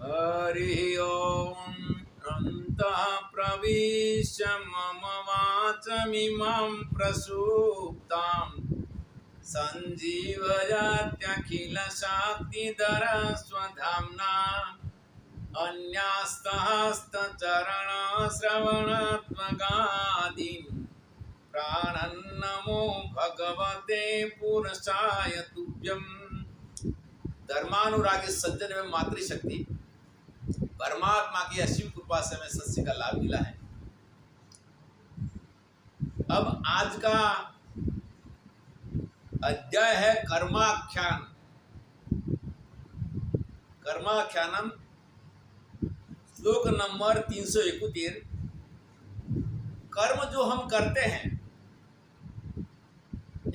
हरि ओम अन्तः प्रविश्य मम वाचमिमां प्रसुप्तां सञ्जीवयत्यखिलशक्तिधरस्वधाम्ना अन्यास्तहस्तचरणश्रवणत्वगादीन् प्राणन्नमो भगवते पुरुषाय तुभ्यम्। धर्मानुरागी सज्जन में मातृशक्ति परमात्मा की असीम कृपा से हमें सत्य का लाभ मिला है। अब आज का अध्याय है कर्माख्यान। कर्माख्यानम श्लोक नंबर 371। कर्म जो हम करते हैं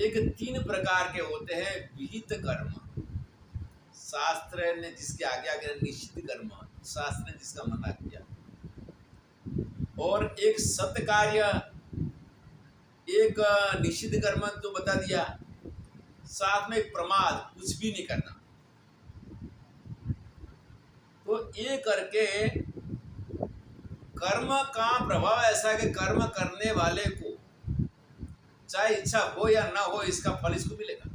एक 3 प्रकार के होते हैं। विहित कर्म, शास्त्र ने जिसके आज्ञा किया, निश्चित कर्म शास्त्र ने जिसका मना किया, और एक सत्य कार्य, एक निश्चित कर्म जो बता दिया, साथ में एक प्रमाद, कुछ भी नहीं करना। तो ये करके कर्म का प्रभाव ऐसा है कि कर्म करने वाले को चाहे इच्छा हो या ना हो, इसका फल इसको मिलेगा।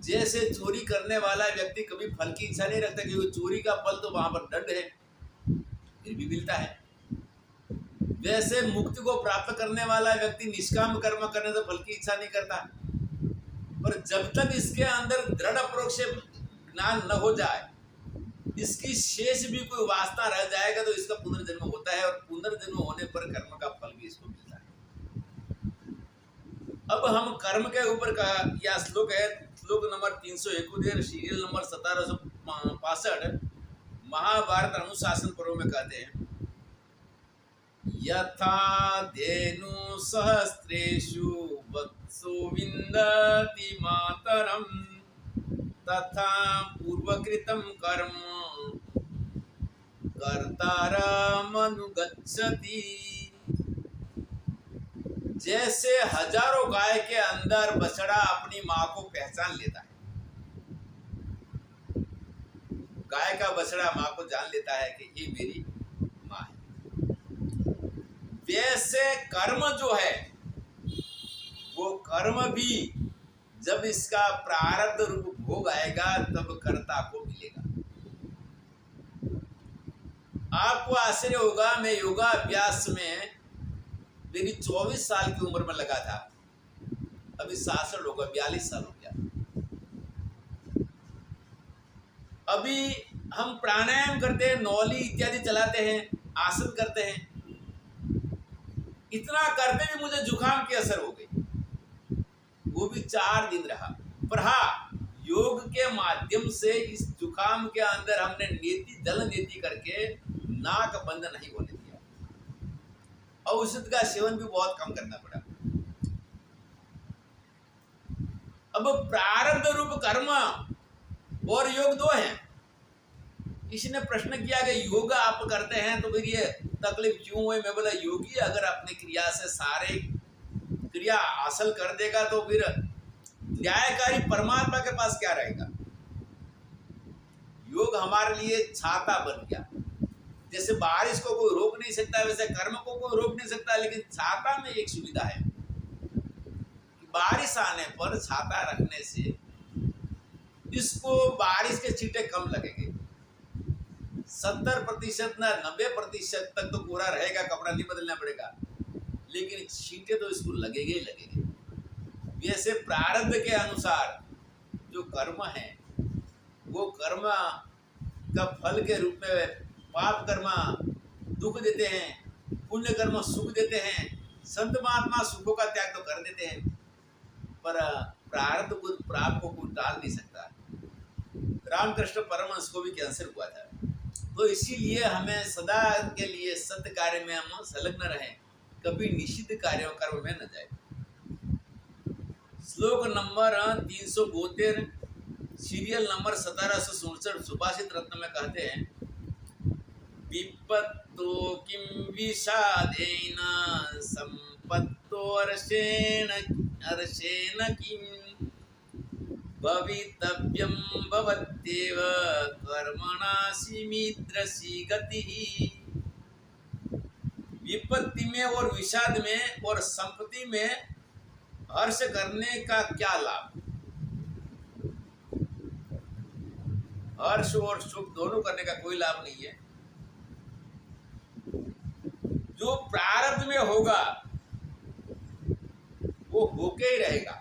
जैसे चोरी करने वाला व्यक्ति कभी फल की इच्छा नहीं रखता, क्योंकि चोरी का फल तो वहां पर दंड है, फिर भी मिलता है। वैसे मुक्ति को प्राप्त करने वाला व्यक्ति निष्काम कर्म करने से फल की इच्छा नहीं करता, पर जब तक इसके अंदर दृढ़ अपरोक्ष ज्ञान न हो जाए, इसकी शेष भी कोई वासना रह जाएगा, तो इसका पुनर्जन्म होता है, और पुनर्जन्म होने पर कर्म का फल भी इसको मिलता है। अब हम कर्म के ऊपर का यह श्लोक है, श्लोक नंबर 371, सीरियल नंबर 1765, महाभारत अनुशासन पर्व में कहते हैं, यथा धेनु सहस्रेषु वत्सो विन्दति मातरम तथा पूर्वकृतं कर्म कर्तारमनुगच्छति। जैसे हजारों गाय के अंदर बछड़ा अपनी माँ को पहचान लेता है, गाय का बछड़ा माँ को जान लेता है कि ये मेरी माँ है, वैसे कर्म जो है वो कर्म भी जब इसका प्रारब्ध रूप भोग आएगा तब कर्ता को मिलेगा। आपको आश्चर्य होगा, मैं योगाभ्यास में मेरी 24 साल की उम्र में लगा था, अभी 67 हो गया, 42 साल हो गया। अभी हम प्राणायाम करते हैं, नौली इत्यादि चलाते हैं, आसन करते हैं, इतना करते भी मुझे जुकाम की असर हो गई, वो भी 4 दिन रहा। पर हाँ, योग के माध्यम से इस जुकाम के अंदर हमने नेति जल नेति करके नाक बंद नहीं होने दिया, औषध का सेवन भी बहुत कम करना पड़ा। अब प्रारब्ध रूप कर्म और योग 2 हैं। किसी ने प्रश्न किया कि योग आप करते हैं तो फिर ये तकलीफ क्यों हुई? मैं बोला, योगी अगर अपनी क्रिया से सारे क्रिया हासिल कर देगा तो फिर न्यायकारी परमात्मा के पास क्या रहेगा? योग हमारे लिए छाता बन गया। जैसे बारिश को कोई रोक नहीं सकता, वैसे कर्म को कोई रोक नहीं सकता, लेकिन छाता में एक सुविधा है कि बारिश आने पर छाता रखने से इसको बारिश के छींटे कम लगेंगे। 70% ना 90% तक तो पूरा रहेगा, कपड़ा नहीं बदलना पड़ेगा, लेकिन छींटे तो इसको लगेंगे ही लगेंगे। वैसे प्रारब्ध के अनुसार जो कर्म है वो कर्म का फल के रूप में पाप कर्म दुख देते हैं, पुण्य कर्म सुख देते हैं। संत महात्मा सुखों का त्याग तो कर देते हैं, पर प्रारब्ध को प्राप को कोई टाल नहीं सकता। रामकृष्ण परमहंस को भी कैंसर हुआ था, तो इसीलिए हमें सदा के लिए सत्य कार्य में हम संलग्न रहें, कभी निषिद्ध कार्यों कर्म में न जाए। श्लोक नंबर 372, सीरियल नंबर 1767, सुभाषित रत्न में कहते हैं, विपत्तो किं विषादेन संपत्तो अर्षेण किं भवितव्यं भवत्येव कर्मणा सीमिद्रसी गतिः। विपत्ति में और विषाद में और संपत्ति में हर्ष करने का क्या लाभ? हर्ष और सुख दोनों करने का कोई लाभ नहीं है। जो प्रारब्ध में होगा वो होके ही रहेगा।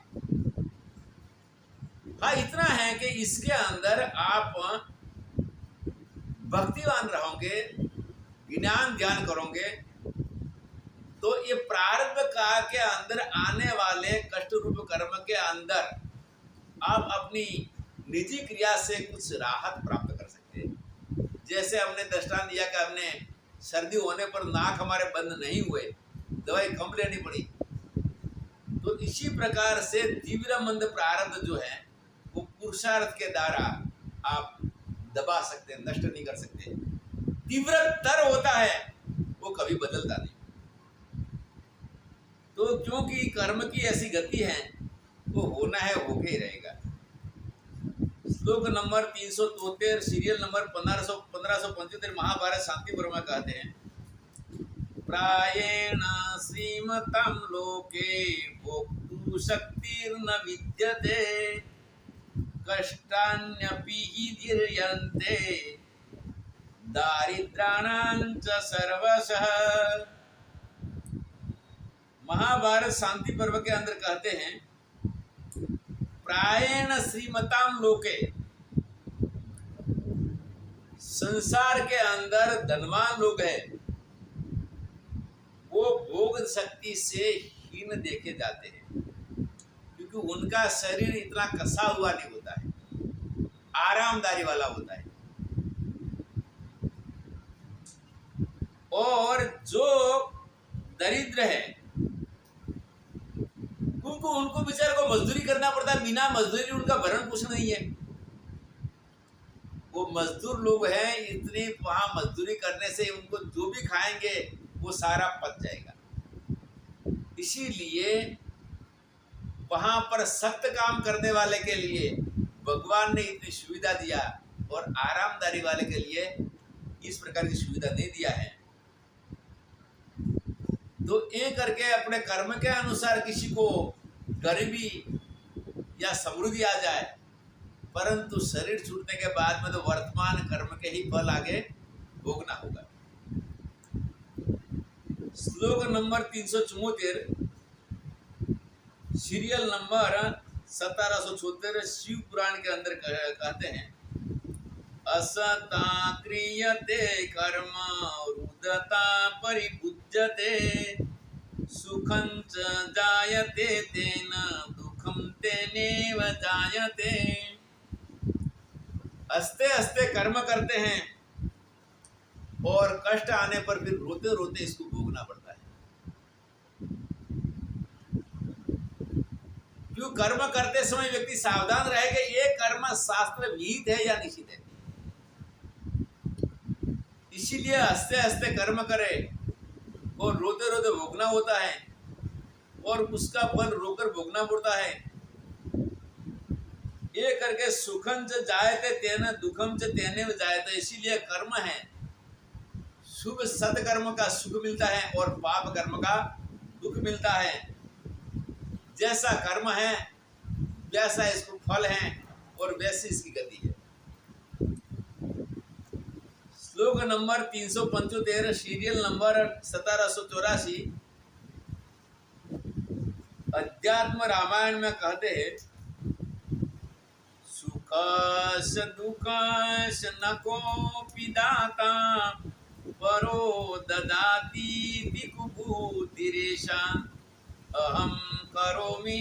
हाँ, इतना है कि इसके अंदर आप भक्तिवान रहोगे, ज्ञान ध्यान करोगे, तो ये प्रारब्ध काल के अंदर आने वाले कष्ट रूप कर्म के अंदर आप अपनी निजी क्रिया से कुछ राहत प्राप्त कर सकते हैं। जैसे हमने दृष्टांत दिया कि हमने सर्दी होने पर नाक हमारे बंद नहीं हुए, दवाई कम लेनी पड़ी। तो इसी प्रकार से तीव्र मंद प्रारब्ध जो है वो पुरुषार्थ के द्वारा आप दबा सकते हैं, नष्ट नहीं कर सकते। तीव्रतर होता है, वो कभी बदलता नहीं। तो क्योंकि कर्म की ऐसी गति है, वो होना है, होके ही रहेगा। श्लोक नंबर 373 सीरियल नंबर 1575 महाभारत शांति पर्व में कहते हैं, प्रायेण श्रीमतां लोके भोक्तुं शक्तिर्न विद्यते कष्टान्यपि हि दीर्यन्ते दारिद्राणां च सर्वशः। महाभारत शांति पर्व के अंदर कहते हैं, प्रायेण श्रीमतां लोके, संसार के अंदर धनवान लोग हैं, वो भोग शक्ति से हीन देखे जाते हैं, क्योंकि उनका शरीर इतना कसा हुआ नहीं होता है, आरामदारी वाला होता है। और जो दरिद्र है, क्योंकि उनको बेचारे को मजदूरी करना पड़ता है, बिना मजदूरी उनका भरण पोषण नहीं है। वो मजदूर लोग हैं, इतनी वहां मजदूरी करने से उनको जो भी खाएंगे वो सारा पच जाएगा। इसीलिए वहां पर सख्त काम करने वाले के लिए भगवान ने इतनी सुविधा दिया, और आरामदारी वाले के लिए इस प्रकार की सुविधा नहीं दिया है। तो ये करके अपने कर्म के अनुसार किसी को गरीबी या समृद्धि आ जाए, परंतु शरीर छूटने के बाद में तो वर्तमान कर्म के ही फल आगे भोगना होगा। श्लोक नंबर 374 सीरियल नंबर 1776 शिव पुराण के अंदर कहते हैं, असता क्रियते कर्म रुदता परिभुज्यते सुखं च जायते तेन दुखं तेनेव जायते। हंसते हंसते कर्म करते हैं और कष्ट आने पर फिर रोते रोते इसको भोगना पड़ता है। क्यों? कर्म करते समय व्यक्ति सावधान रहे कि ये कर्म शास्त्र विहित है या निषिद्ध है। इसीलिए हंसते हंसते कर्म करे और रोते रोते भोगना होता है, और उसका फल रोकर भोगना पड़ता है। ये करके सुखं च जायते तेन दुखं च तेनेव जायते। इसीलिए कर्म है, शुभ सत्कर्म का सुख मिलता है और पाप कर्म का दुख मिलता है। जैसा कर्म है वैसा इसको फल है, और वैसी इसकी गति है। श्लोक नंबर 375 सीरियल नंबर 1784 अध्यात्म रामायण में कहते हैं, सुखस दुखस न कोपि दाता परो ददाति दिकुभूतिरेषा अहम करोमि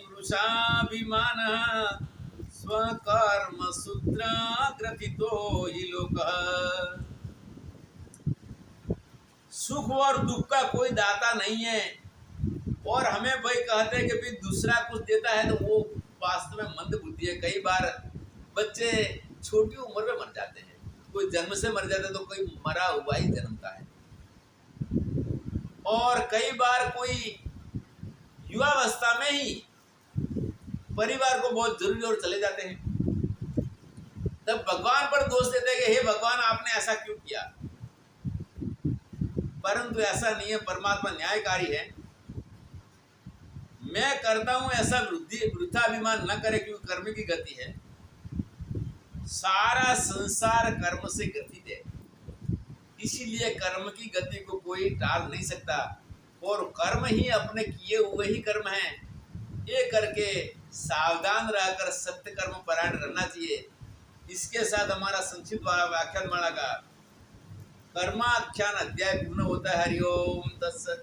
वृषाभिमानः स्वकर्म सूत्र ग्रथितो हि लोकः। सुख और दुख का कोई दाता नहीं है, और हमें भाई कहते हैं कि भाई दूसरा कुछ देता है तो वो वास्तव में मंद बुद्धि है। कई बार बच्चे छोटी उम्र में मर जाते हैं, कोई जन्म से मर जाता है तो कोई मरा हुआ ही जन्मता है, और कई बार कोई युवावस्था में ही परिवार को बहुत जरूरी और चले जाते हैं, तब भगवान पर दोष देते हैं कि हे भगवान आपने ऐसा क्यों किया। परंतु ऐसा नहीं है, परमात्मा न्यायकारी है। मैं करता हूं ऐसा वृद्धाभिमान न करे, क्योंकि कर्म की गति है। सारा संसार कर्म से ग्रथित है, इसीलिए कर्म की गति को कोई टाल नहीं सकता, और कर्म ही अपने किए हुए ही कर्म है। ये करके सावधान रहकर सत्य कर्म परायण रहना चाहिए। इसके साथ हमारा संक्षिप्त व्याख्यान माला का कर्माख्यान अध्याय पूर्ण होता है। हरिओम तत्सत।